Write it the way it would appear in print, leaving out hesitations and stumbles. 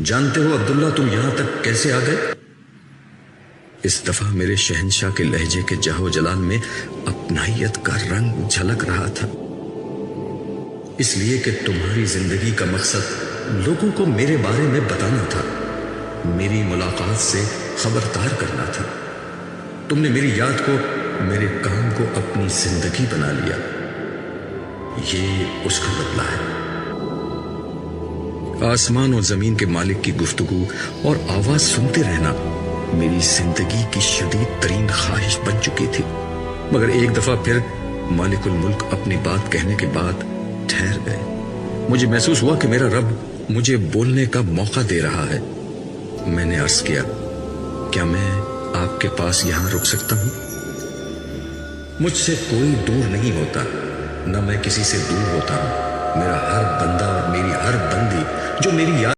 جانتے ہو عبداللہ تم یہاں تک کیسے آ گئے؟ اس دفعہ میرے شہنشاہ کے لہجے کے جہو جلال میں اپنائیت کا رنگ جھلک رہا تھا۔ اس لیے کہ تمہاری زندگی کا مقصد لوگوں کو میرے بارے میں بتانا تھا، میری ملاقات سے خبردار کرنا تھا۔ تم نے میری یاد کو، میرے کام کو اپنی زندگی بنا لیا۔ یہ اس کا بدلہ ہے۔ آسمان اور زمین کے مالک کی گفتگو اور آواز سنتے رہنا میری زندگی کی شدید ترین خواہش بن چکی تھی، مگر ایک دفعہ پھر مالک الملک اپنی بات کہنے کے بعد ٹھہر گئے۔ مجھے محسوس ہوا کہ میرا رب مجھے بولنے کا موقع دے رہا ہے۔ میں نے عرض کیا، کیا میں آپ کے پاس یہاں رک سکتا ہوں؟ مجھ سے کوئی دور نہیں ہوتا، نہ میں کسی سے دور ہوتا ہوں۔ میرا ہر بندہ اور میری ہر بندی جو میری یاد